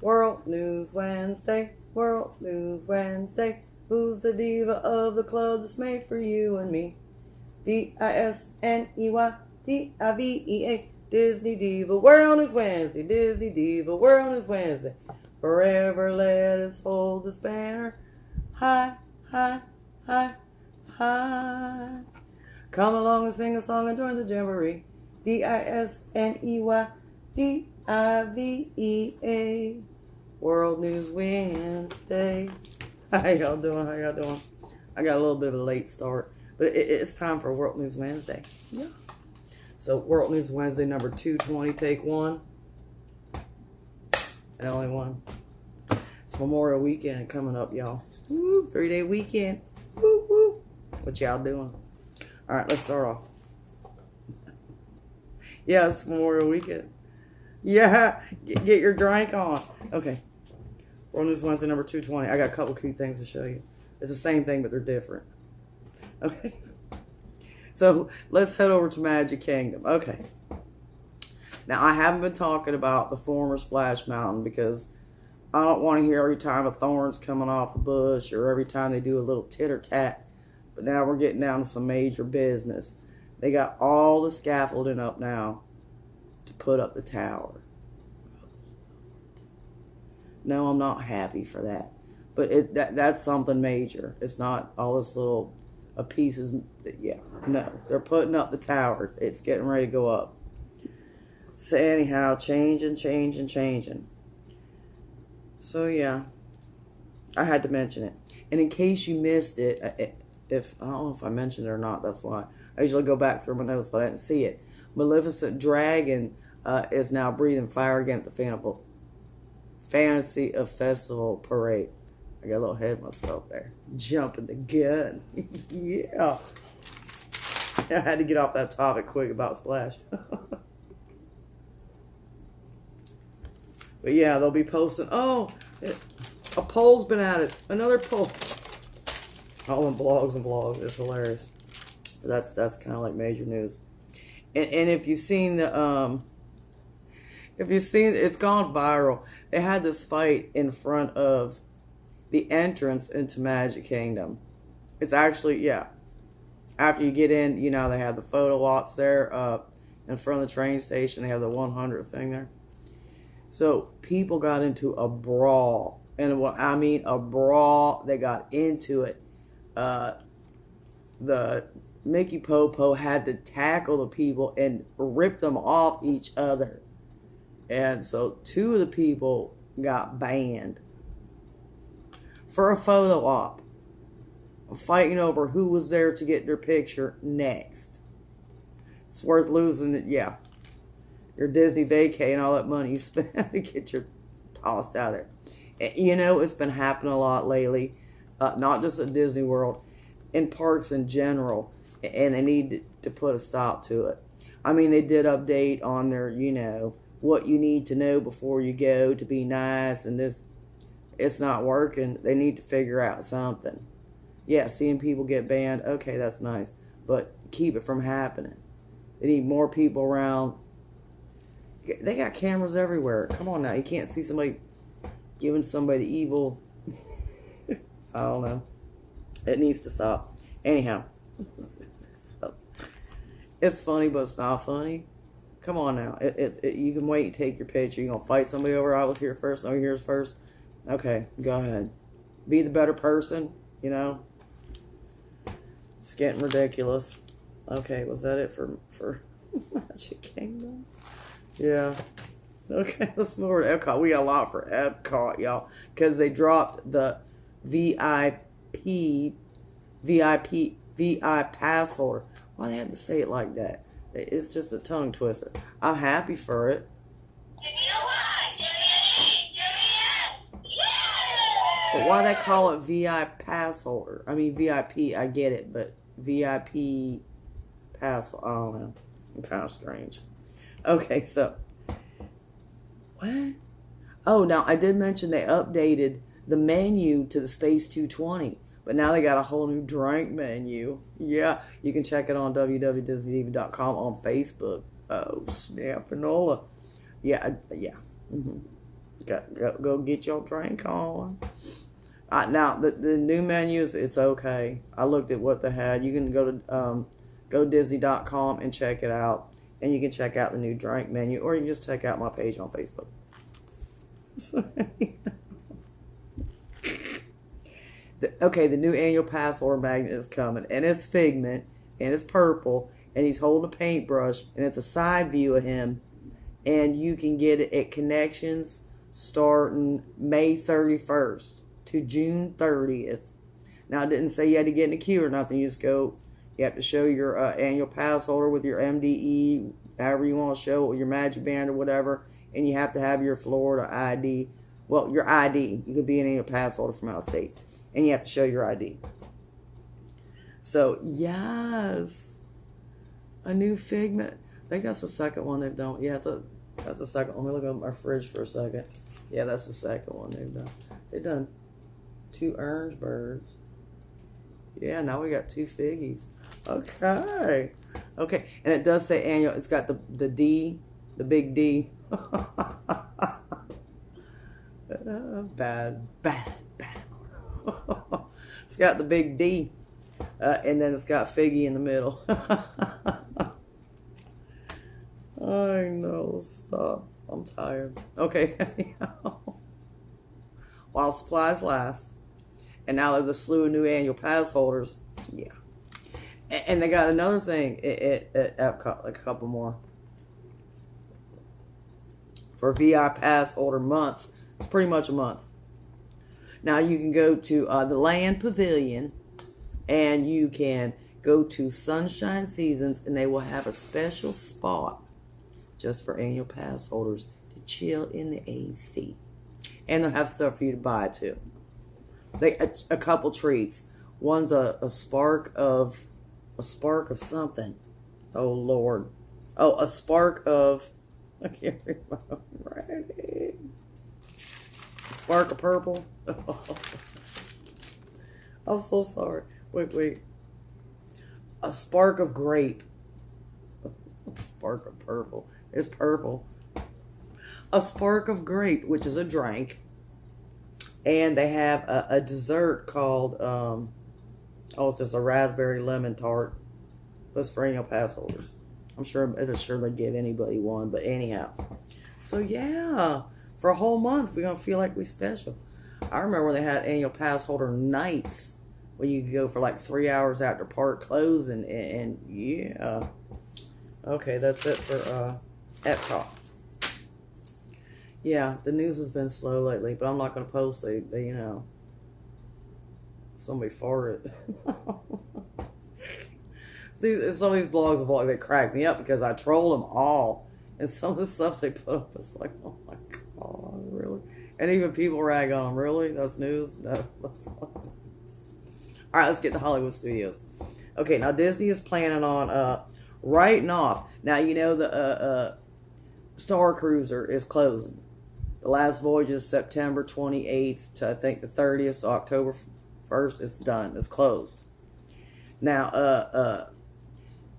World News Wednesday, World News Wednesday. Who's the diva of the club that's made for you and me? Disney, Diva, Disney Diva. World News Wednesday, Disney Diva. World News Wednesday. Forever let us hold this banner high, high, high, high. Come along and sing a song and join the jamboree. Disney, Diva. World News Wednesday. How y'all doing? How y'all doing? I got a little bit of a late start, but it's time for World News Wednesday. Yeah. So World News Wednesday number 220, take one. And only one. It's Memorial Weekend coming up, y'all. Woo, 3-day weekend. Woo, woo. What y'all doing? All right, let's start off. Yeah, it's Memorial Weekend. Yeah, get your drink on. Okay. World News Wednesday number 220. I got a couple cute things to show you. It's the same thing, but they're different. Okay. So let's head over to Magic Kingdom. Okay. Now, I haven't been talking about the former Splash Mountain because I don't want to hear every time a thorn's coming off a bush or every time they do a little tit-or-tat. But now we're getting down to some major business. They got all the scaffolding up now to put up the tower. No, I'm not happy for that. But that's something major. It's not all this little pieces. Yeah, no. They're putting up the tower. It's getting ready to go up. So anyhow, changing. So yeah, I had to mention it. And in case you missed it, if I don't know if I mentioned it or not, that's why. I usually go back through my notes, but I didn't see it. Maleficent Dragon is now breathing fire again at the Fantasy of Festival Parade. I got a little ahead of myself there. Jumping the gun. Yeah. I had to get off that topic quick about Splash. But yeah, they'll be posting, oh, a poll's been added. Another poll. All in blogs and vlogs. It's hilarious. But that's kind of like major news. And if you've seen it's gone viral. They had this fight in front of the entrance into Magic Kingdom. It's actually, yeah. After you get in, you know, they have the photo ops there in front of the train station. They have the 100 thing there. So people got into a brawl. And what I mean, a brawl, they got into it. The Mickey Popo had to tackle the people and rip them off each other. And so 2 of the people got banned for a photo op, fighting over who was there to get their picture next. It's worth losing it, yeah. Your Disney vacay and all that money you spent to get your tossed out of there. You know, it's been happening a lot lately, not just at Disney World, in parks in general, and they need to put a stop to it. I mean, they did update on their, you know, what you need to know before you go to be nice, and this, it's not working. They need to figure out something. Yeah, seeing people get banned, okay, that's nice, but keep it from happening. They need more people around. They got cameras everywhere. Come on now, you can't see somebody giving somebody evil. I don't know. It needs to stop. Anyhow, it's funny, but it's not funny. Come on now. You can wait and take your picture. You're going to fight somebody over, I was here first, oh, here's first. Okay, go ahead. Be the better person, you know. It's getting ridiculous. Okay, was that it for Magic Kingdom? Yeah. Okay, let's move over to Epcot. We got a lot for Epcot, y'all, because they dropped the VIP pass holder. Why they had to say it like that? It's just a tongue twister. I'm happy for it. Give me a Y, give me an E, give me an F. Yeah! But why they call it VIP pass holder? I mean, VIP, I get it, but VIP pass, I don't know. I'm kind of strange. Okay, so, what? Oh, now, I did mention they updated the menu to the Space 220. But now they got a whole new drink menu. Yeah, you can check it on www.disneydiva.com on Facebook. Oh, snap, Panola. Yeah. Mm-hmm. Go get your drink on. Now the new menus, it's okay. I looked at what they had. You can go to GoDisney.com and check it out, and you can check out the new drink menu, or you can just check out my page on Facebook. Okay, the new annual pass holder magnet is coming, and it's Figment, and it's purple, and he's holding a paintbrush, and it's a side view of him, and you can get it at Connections starting May 31st to June 30th. Now, I didn't say you had to get in a queue or nothing. You just go, you have to show your annual pass holder with your MDE, however you want to show it, with your Magic Band or whatever, and you have to have your Florida ID. Well, your ID. You could be an annual pass holder from out of state, and you have to show your ID. So, yes, a new Figment. I think that's the second one they've done. Yeah, that's the second one. Let me look at my fridge for a second. Yeah, that's the second one they've done. They've done 2 orange birds. Yeah, now we got 2 figgies. Okay. Okay, and it does say annual. It's got the D, the big D. Bad. It's got the big D, and then it's got Figgy in the middle. I know, stop. I'm tired. Okay. While supplies last. And now there's a slew of new annual pass holders. Yeah. And they got another thing at Epcot, like a couple more. For VI pass holder month. It's pretty much a month. Now you can go to the Land Pavilion, and you can go to Sunshine Seasons, and they will have a special spot just for annual pass holders to chill in the AC. And they'll have stuff for you to buy too. A couple treats. One's a spark of something. Oh Lord. Oh, a spark of, I can't remember. A spark of purple. I'm so sorry. Wait. A spark of grape. A spark of purple. It's purple. A spark of grape, which is a drink. And they have a dessert called, it's just a raspberry lemon tart. That's for annual pass holders. I'm sure they give anybody one, but anyhow. So yeah, for a whole month, we're going to feel like we special. I remember when they had annual pass holder nights, when you could go for like 3 hours after park closing, and yeah. Okay, that's it for Epcot. Yeah, the news has been slow lately, but I'm not going to post somebody farted. Some of these blogs, they crack me up because I troll them all. And some of the stuff they put up, it's like, oh my God, really? And even people rag on them. Really? That's news? No, that's not news. All right, let's get to Hollywood Studios. Okay, now Disney is planning on writing off. Now, the Star Cruiser is closing. The last voyage is September 28th to, I think, the 30th, so October 1st, it's done. It's closed. Now,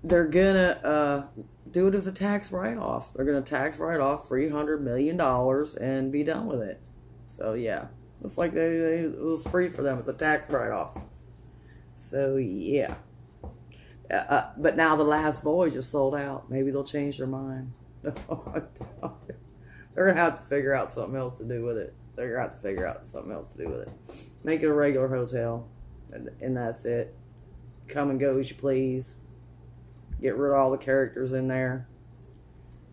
they're going to do it as a tax write-off. They're going to tax write off $300 million and be done with it. So, yeah. It's like it was free for them. It's a tax write-off. So, yeah. But now the last voyage is sold out. Maybe they'll change their mind. They're going to have to figure out something else to do with it. Make it a regular hotel. And that's it. Come and go as you please. Get rid of all the characters in there.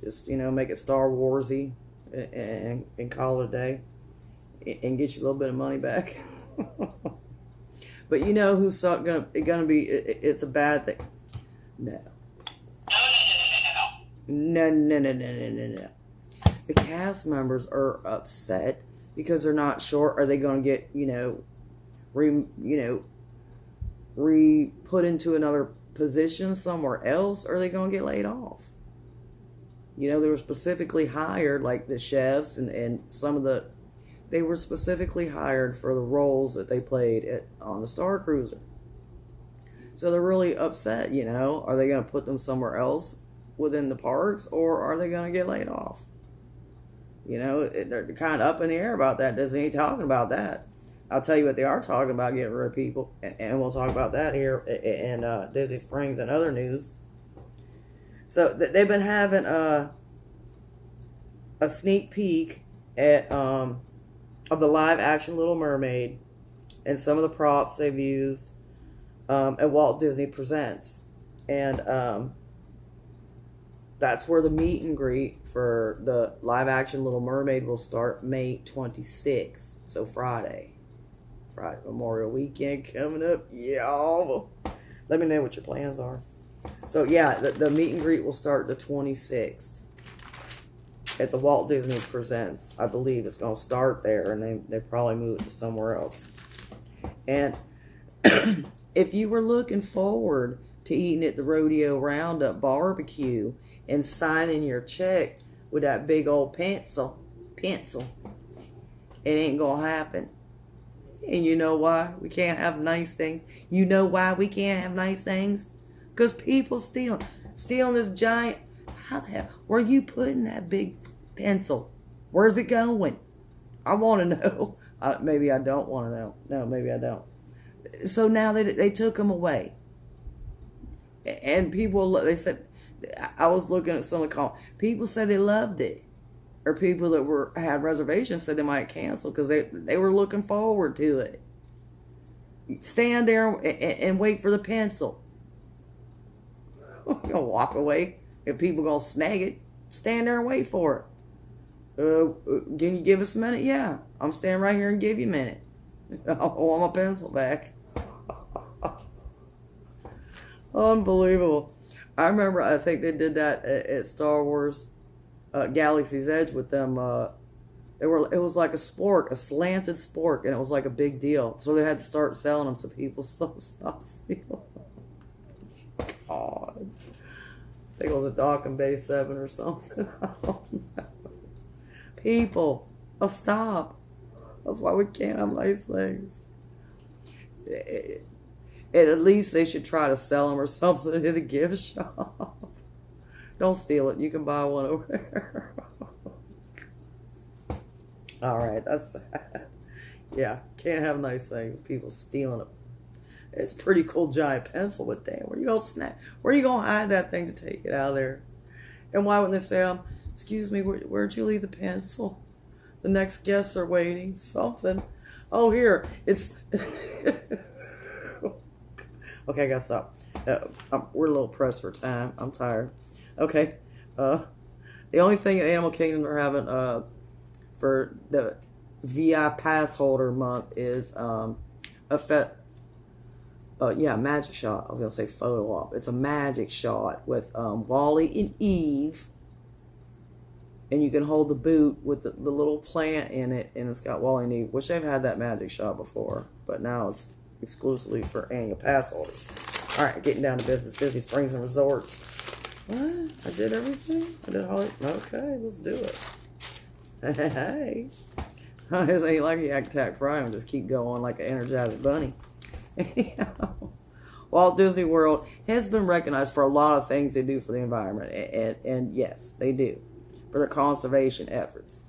Just, make it Star Warsy and call it a day. And get you a little bit of money back. But who's gonna be, it's a bad thing. No. The cast members are upset because they're not sure, are they going to get, put into another position somewhere else, or are they going to get laid off? They were specifically hired, like the chefs and some of they were specifically hired for the roles that they played on the Star Cruiser. So they're really upset, Are they going to put them somewhere else within the parks, or are they going to get laid off? You know, they're kind of up in the air about that. Disney ain't talking about that. I'll tell you what they are talking about, getting rid of people. And we'll talk about that here in Disney Springs and other news. So they've been having a sneak peek at of the live action Little Mermaid and some of the props they've used at Walt Disney Presents. And that's where the meet and greet for the live action Little Mermaid will start May 26th. So Friday, Memorial Weekend coming up. Yeah. Let me know what your plans are. So yeah, the meet and greet will start the 26th at the Walt Disney Presents. I believe it's going to start there, and they probably move it to somewhere else. And if you were looking forward to eating at the Rodeo Roundup barbecue and signing your check with that big old pencil, it ain't going to happen. And you know why we can't have nice things? You know why we can't have nice things? Because people stealing this giant. How the hell? Where are you putting that big pencil? Where's it going? I want to know. Maybe I don't want to know. No, maybe I don't. So now they took them away. And people, they said, I was looking at some of the comments. People said they loved it. Or people that had reservations said they might cancel because they were looking forward to it. Stand there and wait for the pencil. You're going to walk away. If people going to snag it, stand there and wait for it. Can you give us a minute? Yeah. I'm standing right here and give you a minute. I want my pencil back. Unbelievable. I remember, I think they did that at Star Wars Galaxy's Edge with them. It was like a spork, a slanted spork, and it was like a big deal. So they had to start selling them so people stopped stealing. God. I think it was a Docking Bay 7 or something. I don't know. People, stop. That's why we can't have nice things. At least they should try to sell them or something in a gift shop. Don't steal it. You can buy one over there. All right, that's sad. Yeah, can't have nice things. People stealing them. It's a pretty cool giant pencil, but damn, where you gonna snap? Where you gonna hide that thing to take it out of there? And why wouldn't they say, excuse me, where'd you leave the pencil? The next guests are waiting. Something. Oh, here. It's... Okay, I gotta stop. We're a little pressed for time. I'm tired. Okay. The only thing at Animal Kingdom they're having for the VI pass holder month is magic shot. I was gonna say photo op. It's a magic shot with Wally and Eve, and you can hold the boot with the little plant in it, and it's got Wally and Eve, which they've had that magic shot before, but now it's exclusively for annual pass holders. All right, getting down to business. Disney Springs and Resorts. What? I did everything? I did all. Okay, let's do it. Hey. This ain't like the Attack Friday and just keep going like an Energizer Bunny. Walt Disney World has been recognized for a lot of things they do for the environment. And yes, they do. For their conservation efforts.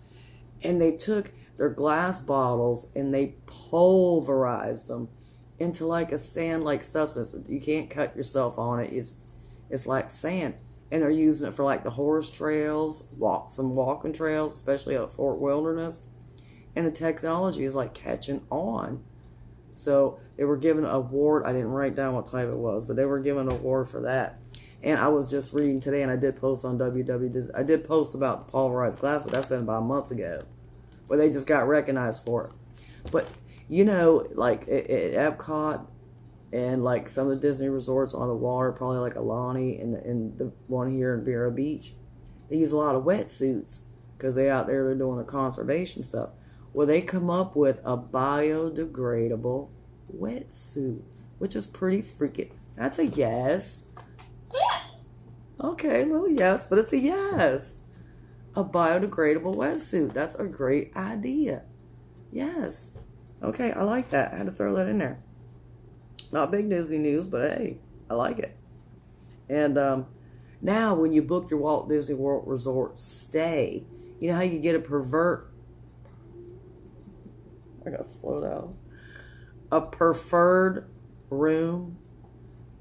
And they took their glass bottles and they pulverized them into like a sand-like substance. You can't cut yourself on it. It's like sand. And they're using it for like the horse trails, some walking trails, especially at Fort Wilderness. And the technology is like catching on. So they were given an award. I didn't write down what type it was, but they were given an award for that. And I was just reading today, and I did post on WDW. I did post about the pulverized glass, but that's been about a month ago. Where they just got recognized for it. But, you know, like at Epcot and like some of the Disney resorts on the water, probably like Alani and the one here in Vero Beach, they use a lot of wetsuits because they're doing the conservation stuff. Well, they come up with a biodegradable wetsuit, which is pretty freaking. That's a yes. Okay, a little yes, but it's a yes. A biodegradable wetsuit. That's a great idea. Yes. Okay, I like that. I had to throw that in there. Not big Disney news, but hey, I like it. And now when you book your Walt Disney World Resort stay, You know how you get a pervert? I gotta slow down. A preferred room.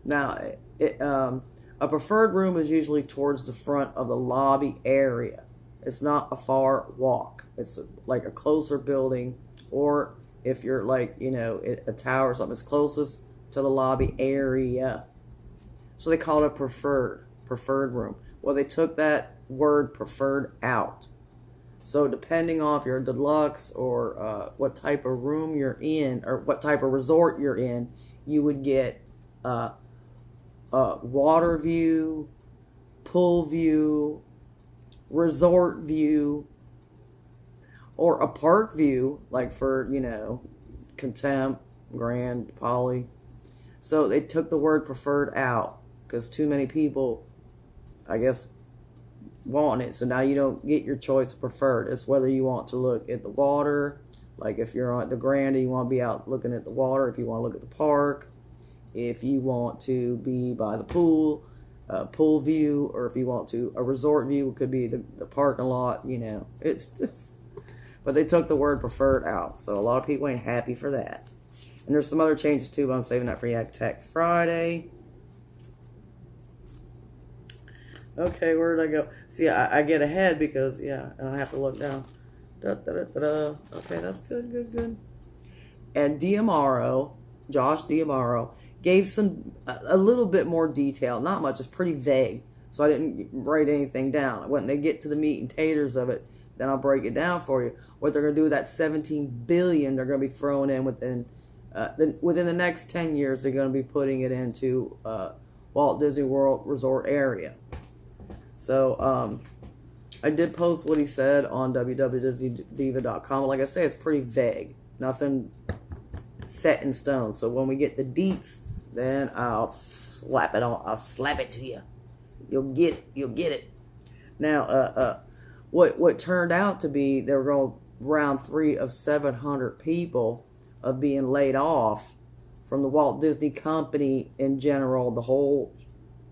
Now, a preferred room is usually towards the front of the lobby area. It's not a far walk. It's like a closer building, or if you're like, a tower or something, it's closest to the lobby area. So they call it a preferred room. Well, they took that word preferred out. So depending on if you're a deluxe or what type of room you're in or what type of resort you're in, you would get water view, pool view, resort view, or a park view, like for, Contempt, Grand, Poly. So they took the word preferred out because too many people, I guess, want it. So now you don't get your choice of preferred. It's whether you want to look at the water, like if you're at the Grand and you want to be out looking at the water, if you want to look at the park, if you want to be by the pool, pool view, or if you want to, a resort view could be the parking lot, it's just, but they took the word preferred out. So a lot of people ain't happy for that. And there's some other changes too, but I'm saving that for Yak Tech Friday. Okay, where did I go? See, I get ahead because, I have to look down. Okay, that's good. And Josh Diamaro, gave a little bit more detail. Not much, it's pretty vague. So I didn't write anything down. When they get to the meat and taters of it, then I'll break it down for you. What they're going to do with that $17 billion they're going to be throwing in within the next 10 years, they're going to be putting it into Walt Disney World Resort area. So I did post what he said on WDW.com. Like I say, it's pretty vague. Nothing set in stone. So when we get the deets, then I'll slap it on. I'll slap it to you. You'll get it. Now, what turned out to be, they were going round 3 of 700 people of being laid off from the Walt Disney Company in general. The whole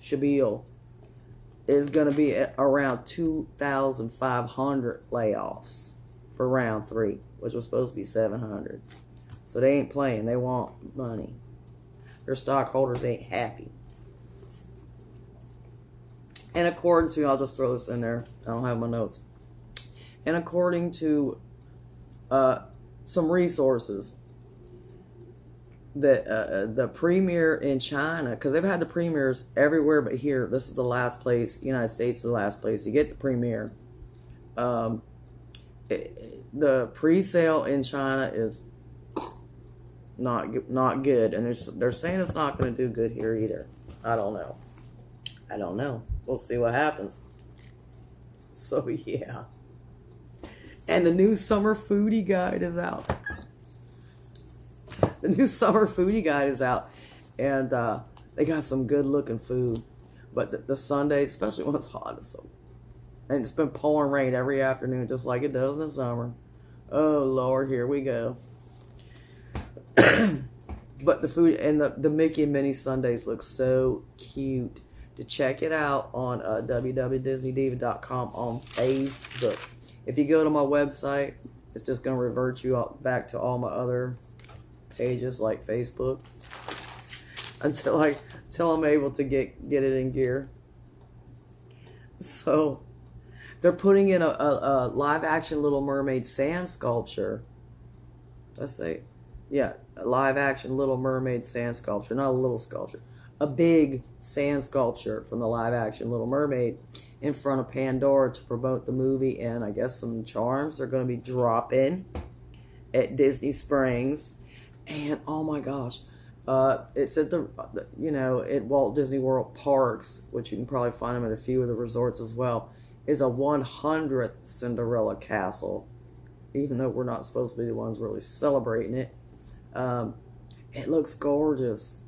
shabil is going to be around 2,500 layoffs for round 3, which was supposed to be 700. So they ain't playing. They want money. Their stockholders ain't happy. And according to, I'll just throw this in there. I don't have my notes. And according to some resources, the premier in China, because they've had the premiers everywhere but here, this is the last place, United States is the last place you get the premier. The pre-sale in China is not good, and they're saying it's not going to do good here either. I don't know. We'll see what happens. So yeah. And the new summer foodie guide is out. The new summer foodie guide is out, and they got some good looking food. But the Sundays, especially when it's hot, and it's been pouring rain every afternoon, just like it does in the summer. Oh Lord, here we go. But the food and the Mickey and Minnie Sundays look so cute. To check it out on www.disneydiva.com on Facebook. If you go to my website, it's just going to revert you back to all my other pages like Facebook until I'm able to get it in gear. So they're putting in a live action Little Mermaid sand sculpture. Let's say, yeah, a live action Little Mermaid sand sculpture, not a little sculpture. A big sand sculpture from the live action Little Mermaid in front of Pandora to promote the movie, and I guess some charms are going to be dropping at Disney Springs. And oh my gosh, it's at at Walt Disney World Parks, which you can probably find them at a few of the resorts as well, is a 100th Cinderella castle, even though we're not supposed to be the ones really celebrating it. It looks gorgeous.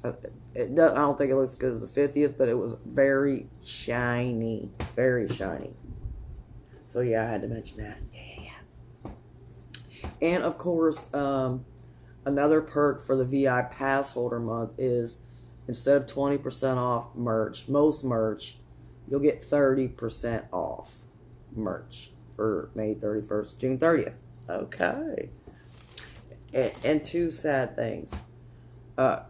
I don't think it looks good as the 50th, but it was very shiny. Very shiny. So yeah, I had to mention that. Yeah. And of course, another perk for the VI pass holder month is instead of 20% off merch, most merch, you'll get 30% off. merch for May 31st, June 30th. Okay. And two sad things.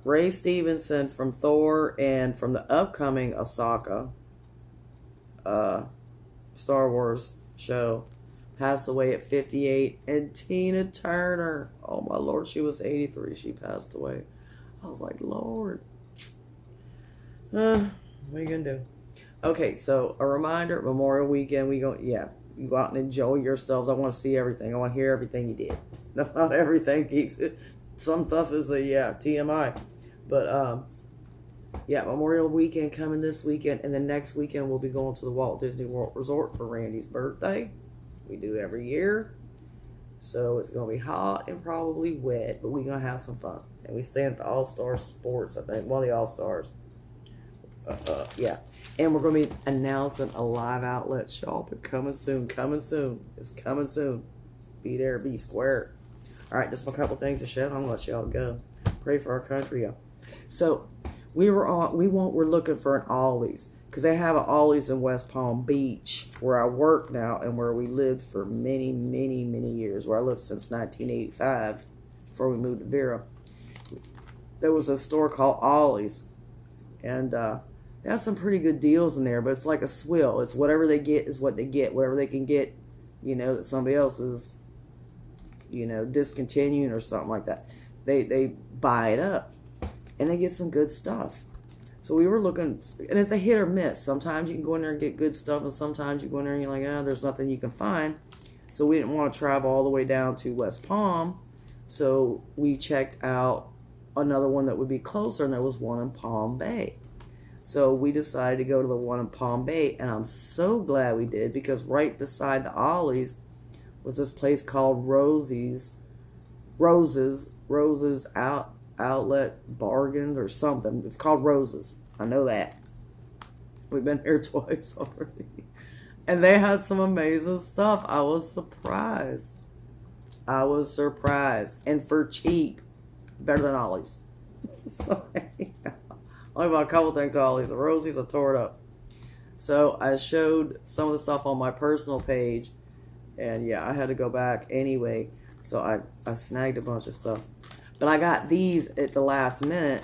Ray Stevenson from Thor and from the upcoming Ahsoka Star Wars show passed away at 58. And Tina Turner, oh my Lord, she was 83. She passed away. I was like, Lord. What are you going to do? Okay, so a reminder, Memorial Weekend, you go out and enjoy yourselves. I want to see everything. I want to hear everything you did. Not everything keeps it. Some stuff is TMI. But, Memorial Weekend coming this weekend. And then next weekend we'll be going to the WDW World Resort for Randy's birthday. We do every year. So it's going to be hot and probably wet. But we're going to have some fun. And we stay at the All-Star Sports, I think. One of the All-Stars. And we're going to be announcing a live outlet shop. Coming soon. It's coming soon. Be there. Be square. All right, just a couple things to share. I'm going to let y'all go. Pray for our country, y'all. So, we're looking for an Ollie's. Because they have an Ollie's in West Palm Beach, where I work now and where we lived for many, many, many years. Where I lived since 1985, before we moved to Vera. There was a store called Ollie's. And they have some pretty good deals in there, but it's like a swill. It's whatever they get is what they get. Whatever they can get, that somebody else is, discontinuing or something like that. They buy it up, and they get some good stuff. So we were looking, and it's a hit or miss. Sometimes you can go in there and get good stuff, and sometimes you go in there and you're like, there's nothing you can find. So we didn't want to travel all the way down to West Palm, so we checked out another one that would be closer, and there was one in Palm Bay. So we decided to go to the one in Palm Bay, and I'm so glad we did, because right beside the Ollie's was this place called Roses Outlet Bargain or something. It's called Roses. I know that. We've been here twice already. And they had some amazing stuff. I was surprised. And for cheap. Better than Ollie's. So, only about a couple things to Ollie's. The Rosie's, I tore it up. So I showed some of the stuff on my personal page. And I had to go back anyway. So I snagged a bunch of stuff. But I got these at the last minute.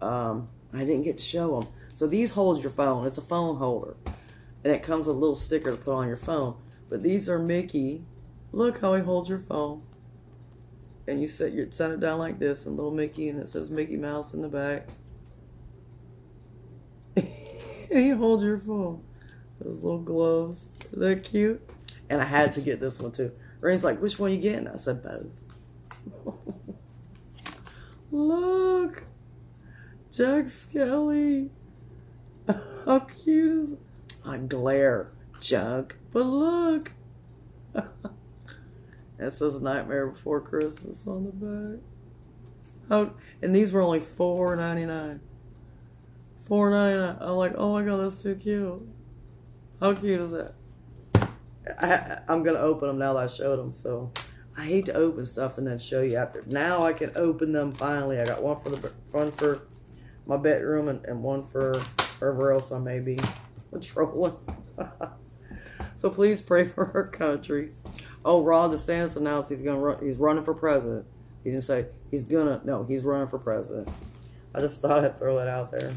I didn't get to show them. So these hold your phone. It's a phone holder. And it comes with a little sticker to put on your phone. But these are Mickey. Look how he holds your phone. And you set it down like this, and little Mickey, and it says Mickey Mouse in the back. And he holds your phone. Those little gloves. Isn't that cute? And I had to get this one too. Ray's like, which one you getting? I said both. Look. Jack Skelly. How cute is it? I glare, Chuck. But look. It says Nightmare Before Christmas on the back. Oh, and these were only $4.99. $4.99. I'm like, oh my God, that's too cute. How cute is that? I'm going to open them now that I showed them. So I hate to open stuff and then show you after. Now I can open them finally. I got one for my bedroom and one for wherever else I may be patrolling. So please pray for our country. Oh, Ron DeSantis announced he's running for president. He didn't say he's running for president. I just thought I'd throw that out there.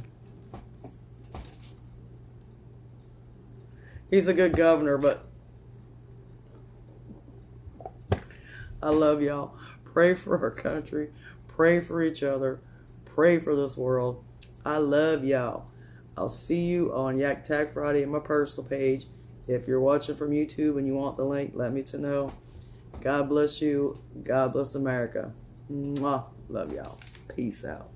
He's a good governor, but I love y'all. Pray for our country. Pray for each other. Pray for this world. I love y'all. I'll see you on Yak Tag Friday on my personal page. If you're watching from YouTube and you want the link, let me know. God bless you. God bless America. Mwah. Love y'all. Peace out.